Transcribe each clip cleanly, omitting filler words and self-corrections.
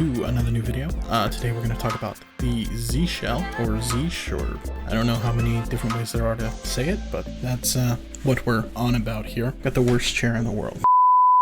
to another new video. Today we're going to talk about the Z shell, or Zsh, or I don't know how many different ways there are to say it, but that's what we're on about here. Got the worst chair in the world.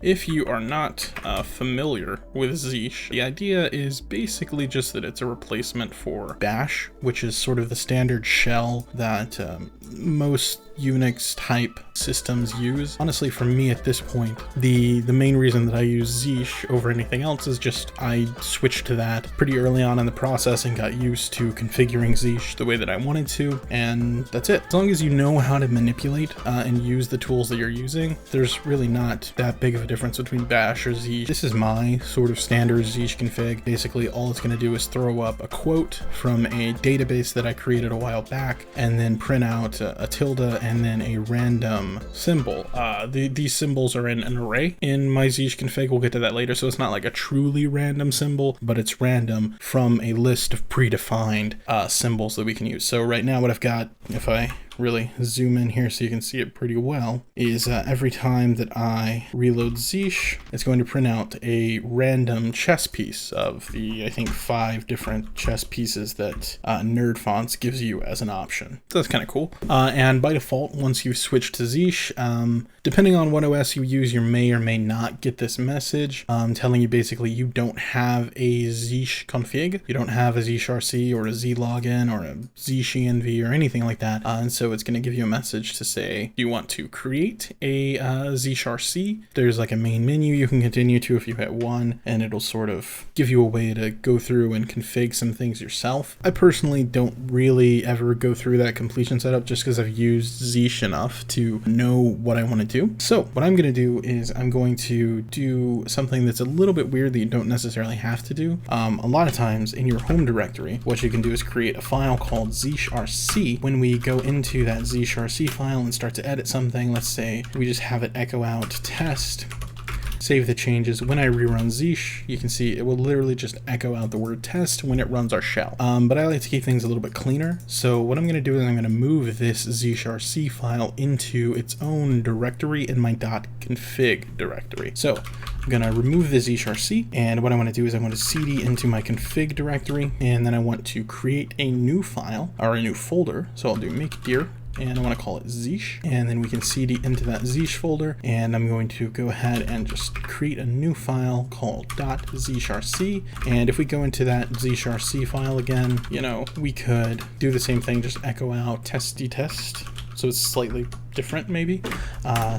If you are not familiar with Zsh, the idea is basically just that it's a replacement for Bash, which is sort of the standard shell that most Unix type systems use. Honestly, for me at this point, the main reason that I use Zsh over anything else is just I switched to that pretty early on in the process and got used to configuring Zsh the way that I wanted to, and that's it. As long as you know how to manipulate and use the tools that you're using, there's really not that big of a difference between Bash or Zsh. This is my sort of standard Zsh config. Basically, all it's going to do is throw up a quote from a database that I created a while back, and then print out a tilde and then a random symbol. These symbols are in an array in my Zsh config. We'll get to that later, so it's not like a truly random symbol, but it's random from a list of predefined symbols that we can use. So right now what I've got, if I really zoom in here so you can see it pretty well, is every time that I reload Zsh, it's going to print out a random chess piece of the, I think, 5 different chess pieces that Nerd Fonts gives you as an option. So that's kind of cool. And by default, once you switch to Zsh, depending on what OS you use, you may or may not get this message telling you basically you don't have a Zsh config, you don't have a zshrc or a zlogin or a zshenv or anything like that. And so it's going to give you a message to say, do you want to create a zshrc? There's like a main menu you can continue to if you hit 1, and it'll sort of give you a way to go through and config some things yourself. I personally don't really ever go through that completion setup just because I've used Zsh enough to know what I want to do. So what I'm going to do is I'm going to do something that's a little bit weird that you don't necessarily have to do. A lot of times in your home directory, what you can do is create a file called zshrc. When we go into that zshrc file and start to edit something, let's say we just have it echo out test, save the changes. When I rerun Zsh, you can see it will literally just echo out the word test when it runs our shell. But I like to keep things a little bit cleaner. So what I'm going to do is I'm going to move this zshrc file into its own directory in my .config directory. So I'm going to remove the zshrc, and what I want to do is I want to cd into my config directory, and then I want to create a new file, or a new folder. So I'll do make dir, and I want to call it Zsh, and then we can cd into that Zsh folder, and I'm going to go ahead and just create a new file called .zshrc. And if we go into that zshrc file again, you know, we could do the same thing, just echo out testy test. So it's slightly different maybe.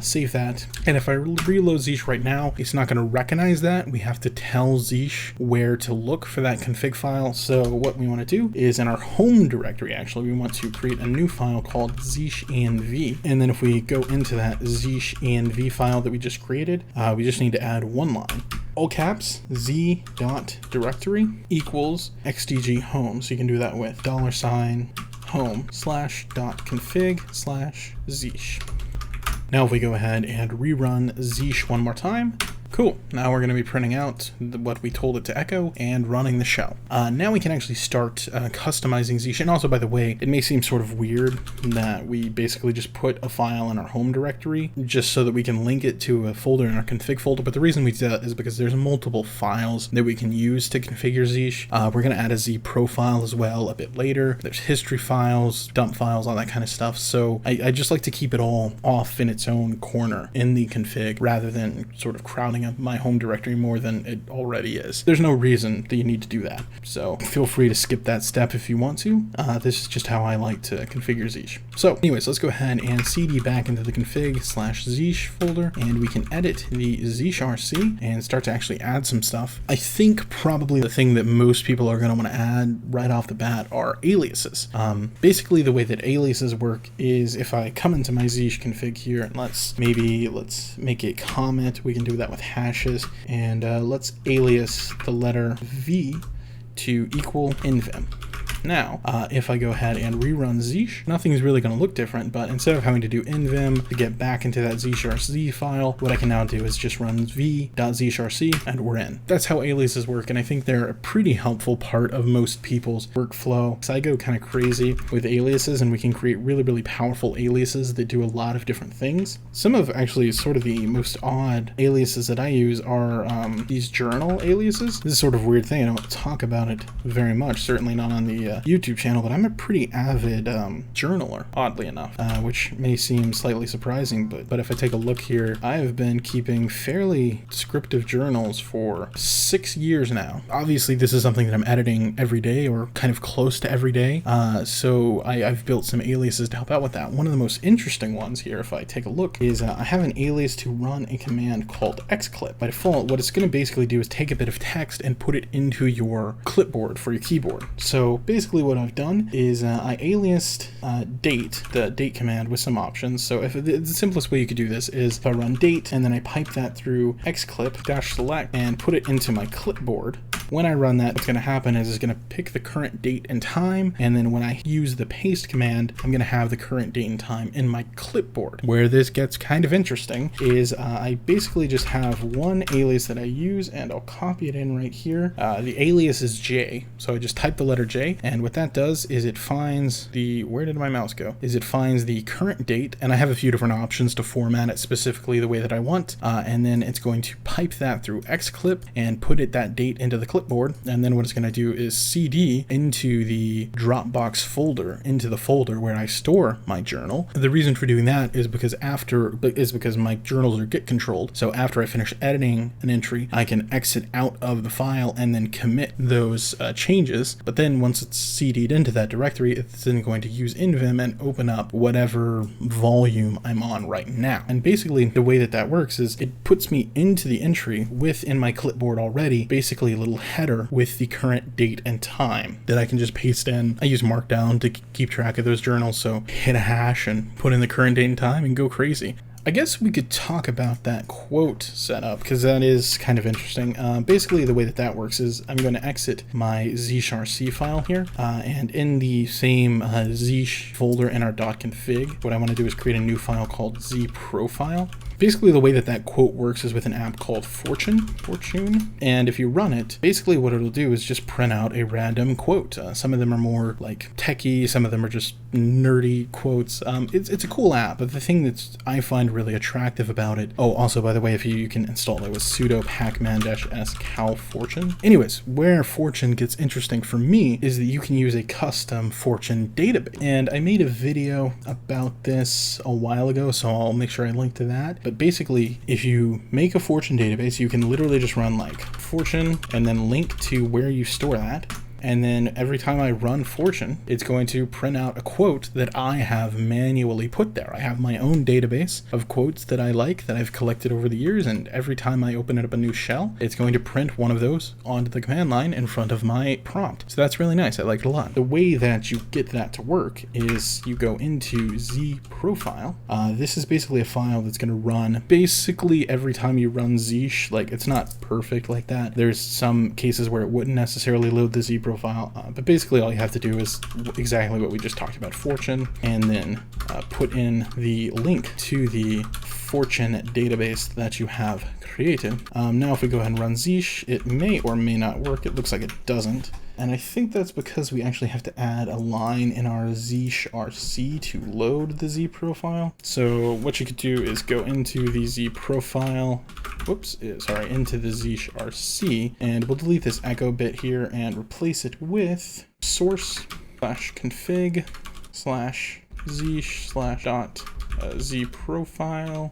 Save that. And if I reload Zsh right now, it's not going to recognize that. We have to tell Zsh where to look for that config file. So what we want to do is in our home directory, actually, we want to create a new file called zshenv. And then if we go into that zshenv file that we just created, we just need to add one line. All caps, z.directory equals xdg home. So you can do that with $sign home /.config/Zsh. Now if we go ahead and rerun Zsh one more time, cool. Now we're going to be printing out what we told it to echo and running the shell. Now we can actually start customizing Zsh. And also, by the way, it may seem sort of weird that we basically just put a file in our home directory just so that we can link it to a folder in our config folder. But the reason we do that is because there's multiple files that we can use to configure Zsh. We're going to add a zprofile as well a bit later. There's history files, dump files, all that kind of stuff. So I just like to keep it all off in its own corner in the config rather than sort of crowding up my home directory more than it already is. There's no reason that you need to do that, so feel free to skip that step if you want to. This is just how I like to configure Zsh. So anyways, let's go ahead and cd back into the config/Zsh folder, and we can edit the zshrc and start to actually add some stuff. I think probably the thing that most people are going to want to add right off the bat are aliases. Basically the way that aliases work is if I come into my Zsh config here, and let's make it comment. We can do that with hashes, and let's alias the letter V to equal invim. Now, if I go ahead and rerun Zsh, nothing's really going to look different, but instead of having to do invim to get back into that zshrc file, what I can now do is just run v.zshrc and we're in. That's how aliases work, and I think they're a pretty helpful part of most people's workflow. So I go kind of crazy with aliases, and we can create really, really powerful aliases that do a lot of different things. Some of actually sort of the most odd aliases that I use are these journal aliases. This is sort of a weird thing. I don't talk about it very much, certainly not on the YouTube channel, but I'm a pretty avid journaler, oddly enough, which may seem slightly surprising, but if I take a look here, I have been keeping fairly descriptive journals for 6 years now. Obviously, this is something that I'm editing every day or kind of close to every day, so I've built some aliases to help out with that. One of the most interesting ones here, if I take a look, is I have an alias to run a command called xclip. By default, what it's going to basically do is take a bit of text and put it into your clipboard for your keyboard. So basically what I've done is I aliased date, the date command, with some options. So if the simplest way you could do this is if I run date and then I pipe that through xclip-select and put it into my clipboard. When I run that, what's going to happen is it's going to pick the current date and time, and then when I use the paste command, I'm going to have the current date and time in my clipboard. Where this gets kind of interesting is I basically just have one alias that I use, and I'll copy it in right here. The alias is J, so I just type the letter J, and what that does is it finds the, where did my mouse go? Is it finds the current date, and I have a few different options to format it specifically the way that I want, and then it's going to pipe that through xclip and put that date into the clipboard, and then what it's going to do is cd into the Dropbox folder, into the folder where I store my journal. The reason for doing that is because my journals are git controlled, so after I finish editing an entry, I can exit out of the file and then commit those changes, but then once it's cd'd into that directory, it's then going to use invim and open up whatever volume I'm on right now. And basically the way that works is it puts me into the entry within my clipboard already, basically a little header with the current date and time that I can just paste in. I use Markdown to keep track of those journals, so hit a hash and put in the current date and time and go crazy. I guess we could talk about that quote setup, because that is kind of interesting. Basically, the way that works is I'm going to exit my zshrc file here, and in the same Zsh folder in our .config, what I want to do is create a new file called zprofile. Basically, the way that quote works is with an app called Fortune, and if you run it, basically what it'll do is just print out a random quote. Some of them are more like techie, some of them are just nerdy quotes. It's a cool app, but the thing that I find really attractive about it, oh, also, by the way, if you can install it with sudo pacman-s calfortune. Anyways, where Fortune gets interesting for me is that you can use a custom Fortune database, and I made a video about this a while ago, so I'll make sure I link to that. But basically, if you make a Fortune database, you can literally just run like Fortune and then link to where you store that. And then every time I run Fortune, it's going to print out a quote that I have manually put there. I have my own database of quotes that I like, that I've collected over the years, and every time I open up a new shell, it's going to print one of those onto the command line in front of my prompt. So that's really nice. I like it a lot. The way that you get that to work is you go into zprofile. This is basically a file that's going to run basically every time you run Zsh. Like, it's not perfect like that. There's some cases where it wouldn't necessarily load the zprofile, but basically all you have to do is exactly what we just talked about, Fortune, and then put in the link to the Fortune database that you have created. Now if we go ahead and run Zsh, it may or may not work. It looks like it doesn't. And I think that's because we actually have to add a line in our zshrc to load the Z profile. So what you could do is go into the Z profile, into the zshrc, and we'll delete this echo bit here and replace it with source/config/zsh/.zprofile.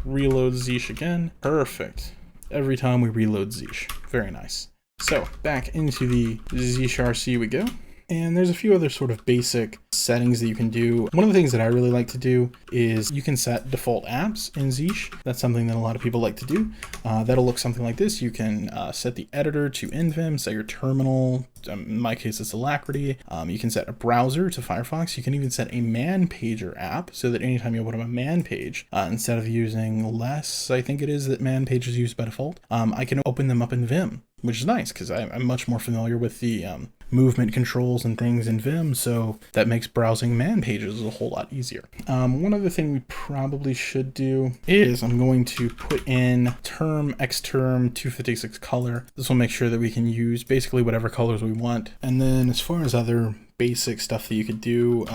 Reload Zsh again. Perfect. Every time we reload Zsh. Very nice. So back into the zshrc we go, and there's a few other sort of basic settings that you can do. One of the things that I really like to do is you can set default apps in Zsh. That's something that a lot of people like to do. That'll look something like this. You can set the editor to invim, set your terminal, in my case it's Alacrity. You can set a browser to Firefox. You can even set a man pager app so that anytime you open up a man page, instead of using less, I think it is that man page is used by default, I can open them up in Vim, which is nice because I'm much more familiar with the movement controls and things in Vim, so that makes browsing man pages a whole lot easier. One other thing we probably should do is I'm going to put in term, xterm, 256 color. This will make sure that we can use basically whatever colors we want. And then as far as other basic stuff that you could do,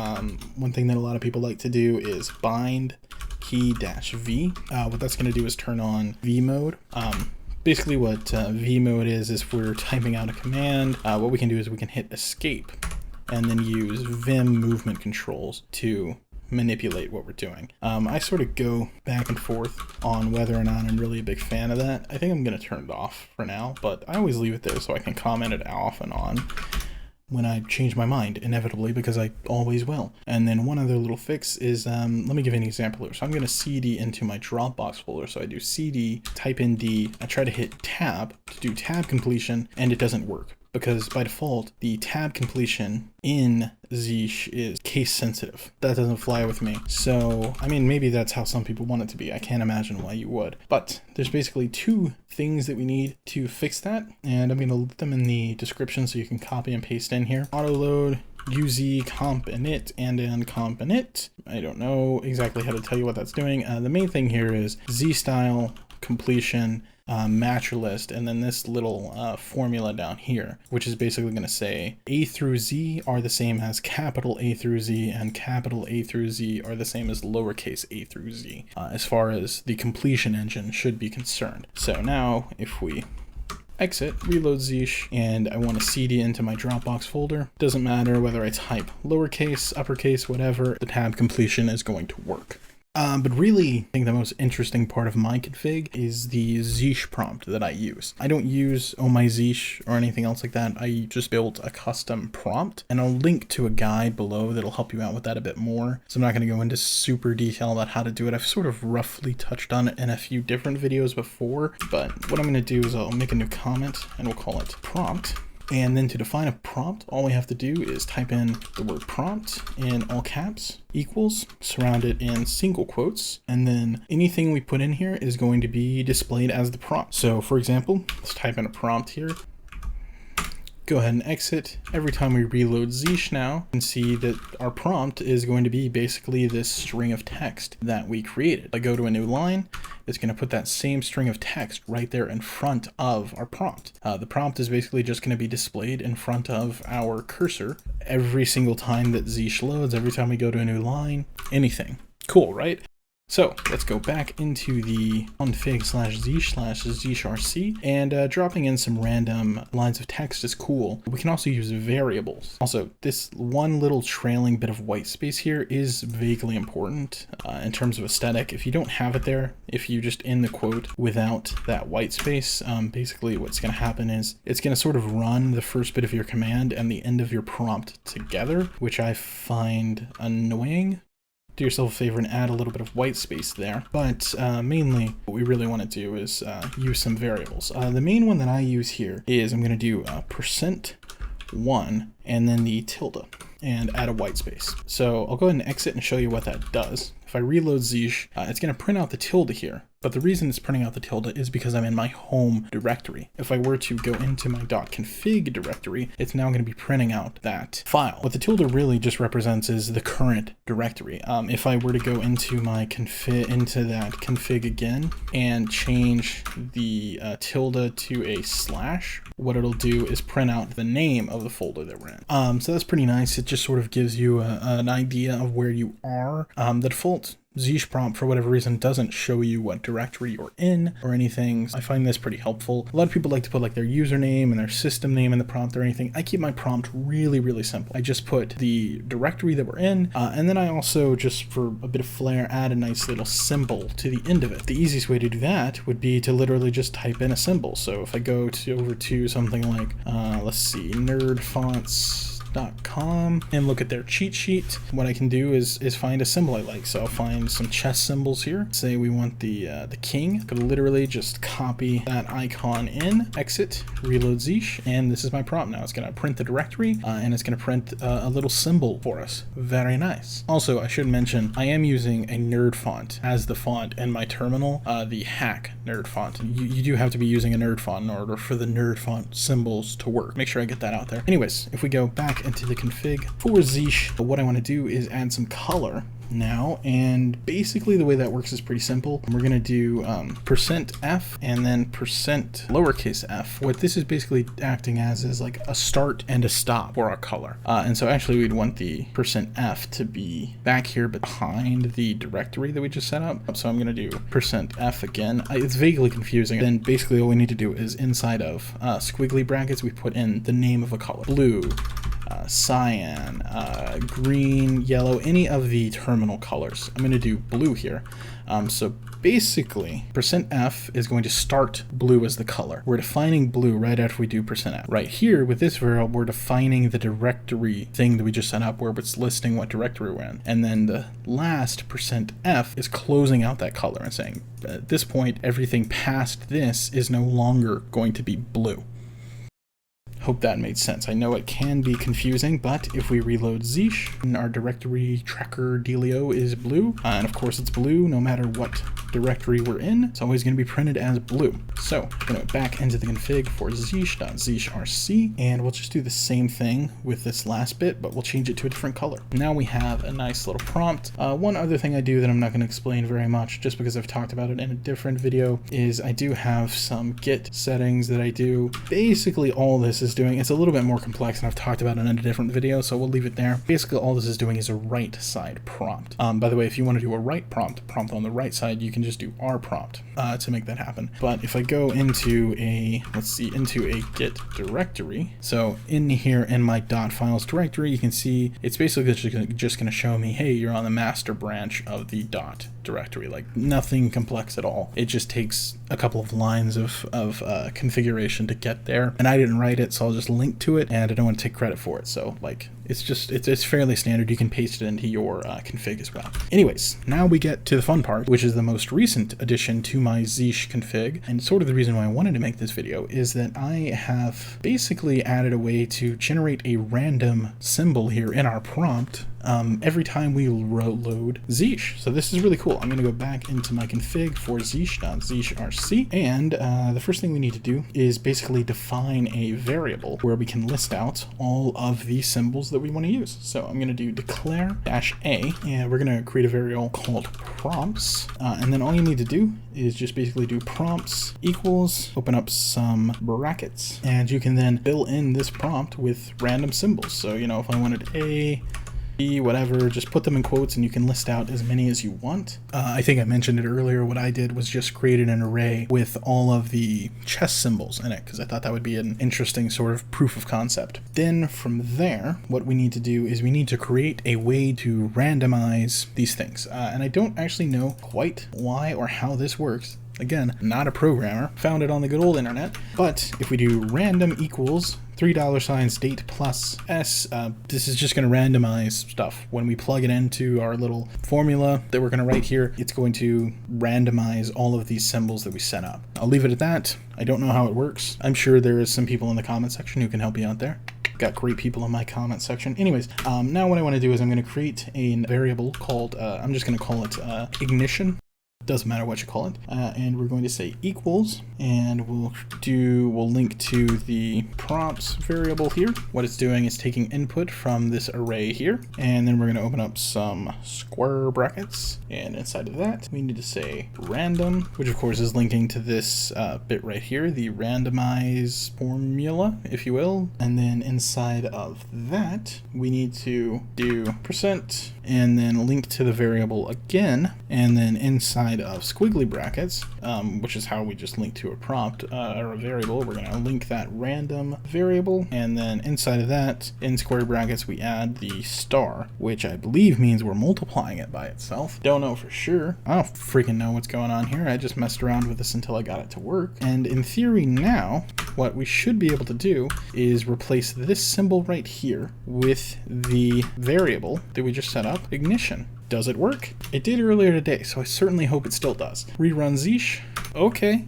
one thing that a lot of people like to do is bind key-v. What that's going to do is turn on V mode. Basically what V mode is if we're typing out a command, what we can do is we can hit escape and then use Vim movement controls to manipulate what we're doing. I sort of go back and forth on whether or not I'm really a big fan of that. I think I'm going to turn it off for now, but I always leave it there so I can comment it off and on when I change my mind, inevitably, because I always will. And then one other little fix is, let me give you an example here. So I'm going to cd into my Dropbox folder. So I do cd, type in D, I try to hit tab to do tab completion, and it doesn't work, because by default, the tab completion in Zsh is case sensitive. That doesn't fly with me. So, I mean, maybe that's how some people want it to be. I can't imagine why you would. But there's basically two things that we need to fix that, and I'm going to leave them in the description so you can copy and paste in here. Autoload, compinit, and then compinit. I don't know exactly how to tell you what that's doing. The main thing here is zstyle completion, match list, and then this little formula down here, which is basically going to say A through Z are the same as capital A through Z, and capital A through Z are the same as lowercase a through Z, as far as the completion engine should be concerned. So now if we exit, reload Zsh, and I want to cd into my Dropbox folder, doesn't matter whether I type lowercase, uppercase, whatever, the tab completion is going to work. But really, I think the most interesting part of my config is the Zsh prompt that I use. I don't use Oh My Zsh or anything else like that. I just built a custom prompt, and I'll link to a guide below that'll help you out with that a bit more. So I'm not going to go into super detail about how to do it. I've sort of roughly touched on it in a few different videos before, but what I'm going to do is I'll make a new comment and we'll call it prompt. And then to define a prompt, all we have to do is type in the word prompt in all caps, equals, surround it in single quotes, and then anything we put in here is going to be displayed as the prompt. So for example, let's type in a prompt here. Go ahead and exit. Every time we reload Zsh now, you can see that our prompt is going to be basically this string of text that we created. If I go to a new line, it's going to put that same string of text right there in front of our prompt. The prompt is basically just going to be displayed in front of our cursor every single time that Zsh loads, every time we go to a new line, anything. Cool, right? So let's go back into the config/z/zshrc, and dropping in some random lines of text is cool. We can also use variables. Also, this one little trailing bit of white space here is vaguely important in terms of aesthetic. If you don't have it there, if you just end the quote without that white space, basically what's going to happen is it's going to sort of run the first bit of your command and the end of your prompt together, which I find annoying. Do yourself a favor and add a little bit of white space there. But mainly what we really want to do is use some variables. The main one that I use here is I'm going to do %1 and then the tilde and add a white space. So I'll go ahead and exit and show you what that does. If I reload Zsh, it's going to print out the tilde here. But the reason it's printing out the tilde is because I'm in my home directory. If I were to go into my .config directory, it's now going to be printing out that file. What the tilde really just represents is the current directory. If I were to go into my config again and change the tilde to a slash, what it'll do is print out the name of the folder that we're in. So that's pretty nice. It just sort of gives you an idea of where you are. The default Zsh prompt, for whatever reason, doesn't show you what directory you're in or anything. I find this pretty helpful. A lot of people like to put like their username and their system name in the prompt or anything. I keep my prompt really, really simple. I just put the directory that we're in, and then I also, just for a bit of flair, add a nice little symbol to the end of it. The easiest way to do that would be to literally just type in a symbol. So if I go over to something like, let's see, nerd fonts Aliases.com and look at their cheat sheet. What I can do is find a symbol I like. So I'll find some chess symbols here. Say we want the king. I could literally just copy that icon in, exit, reload Zsh, and this is my prompt now. It's going to print the directory and it's going to print a little symbol for us. Very nice. Also, I should mention I am using a nerd font as the font in my terminal, the hack nerd font. You do have to be using a nerd font in order for the nerd font symbols to work. Make sure I get that out there. Anyways, if we go back into the config for Zsh, what I want to do is add some color now, and basically the way that works is pretty simple. We're going to do %f and then %f. What this is basically acting as is like a start and a stop for our color. And so actually we'd want the %f to be back here behind the directory that we just set up. So I'm going to do %f again. It's vaguely confusing. Then basically all we need to do is inside of squiggly brackets, we put in the name of a color. Blue, cyan, green, yellow, any of the terminal colors. I'm going to do blue here. So basically, %f is going to start blue as the color. We're defining blue right after we do %f. Right here with this variable, we're defining the directory thing that we just set up where it's listing what directory we're in. And then the last %f is closing out that color and saying, at this point, everything past this is no longer going to be blue. Hope that made sense. I know it can be confusing, but if we reload Zsh, our directory tracker dealio is blue. And of course it's blue no matter what directory we're in. It's always going to be printed as blue. So I'm going to back into the config for zsh.zshrc, and we'll just do the same thing with this last bit, but we'll change it to a different color. Now we have a nice little prompt. One other thing I do that I'm not going to explain very much, just because I've talked about it in a different video, is I do have some Git settings that I do. Basically all this is doing, it's a little bit more complex and I've talked about it in a different video, so we'll leave it there. Basically all this is doing is a right side prompt. By the way, if you want to do a right prompt on the right side, you can just do RPROMPT to make that happen. But if I go into a, into a Git directory, so in here in my .files directory, you can see it's basically just going to show me, hey, you're on the master branch of the directory, like nothing complex at all. It just takes a couple of lines of configuration to get there, and I didn't write it, so I'll just link to it, and I don't want to take credit for it. So like it's fairly standard. You can paste it into your config as well. Anyways, now we get to the fun part, which is the most recent addition to my Zsh config, and sort of the reason why I wanted to make this video is that I have basically added a way to generate a random symbol here in our prompt every time we load Zsh. So this is really cool. I'm going to go back into my config for zsh.zshrc, and the first thing we need to do is basically define a variable where we can list out all of the symbols that we want to use. So I'm going to do declare -a, and we're going to create a variable called prompts, and then all you need to do is just basically do prompts equals, open up some brackets, and you can then fill in this prompt with random symbols. So, you know, if I wanted A, B, whatever, just put them in quotes and you can list out as many as you want. I think I mentioned it earlier. What I did was just created an array with all of the chess symbols in it because I thought that would be an interesting sort of proof of concept. Then from there, what we need to do is we need to create a way to randomize these things. And I don't actually know quite why or how this works. Again, not a programmer, found it on the good old internet. But if we do random equals $3 date plus s, this is just going to randomize stuff. When we plug it into our little formula that we're going to write here, it's going to randomize all of these symbols that we set up. I'll leave it at that. I don't know how it works. I'm sure there is some people in the comment section who can help you out there. Got great people in my comment section. Anyways, now what I want to do is I'm going to create a variable called, I'm just going to call it ignition. Doesn't matter what you call it, and we're going to say equals, and we'll link to the prompts variable here. What it's doing is taking input from this array here, and then we're going to open up some square brackets, and inside of that we need to say random, which of course is linking to this bit right here, the randomize formula, if you will. And then inside of that we need to do %, and then link to the variable again, and then inside of squiggly brackets, which is how we just link to a prompt or a variable, we're going to link that random variable, and then inside of that, in square brackets, we add the star, which I believe means we're multiplying it by itself. Don't know for sure. I don't freaking know what's going on here. I just messed around with this until I got it to work. And in theory now, what we should be able to do is replace this symbol right here with the variable that we just set up, ignition. Does it work? It did earlier today, so I certainly hope it still does. Rerun Zsh. Okay,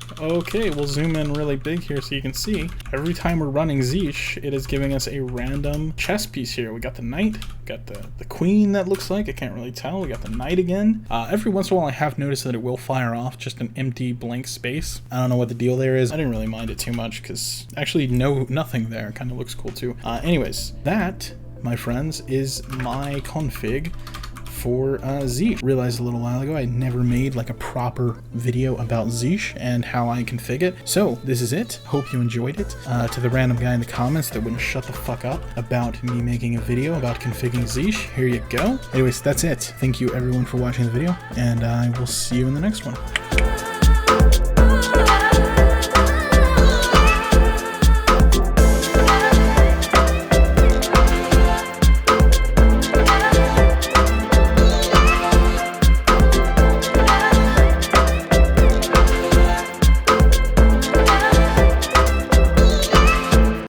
we'll zoom in really big here so you can see. Every time we're running Zsh, it is giving us a random chess piece here. We got the knight, got the queen that looks like, I can't really tell. We got the knight again. Every once in a while I have noticed that it will fire off just an empty blank space. I don't know what the deal there is. I didn't really mind it too much because actually nothing there kind of looks cool too. Anyways, that, my friends, is my config for Zsh. Realized a little while ago I never made like a proper video about Zsh and how I config it. So this is it. Hope you enjoyed it. To the random guy in the comments that wouldn't shut the fuck up about me making a video about configuring Zsh, here you go. Anyways, that's it. Thank you everyone for watching the video, and I will see you in the next one.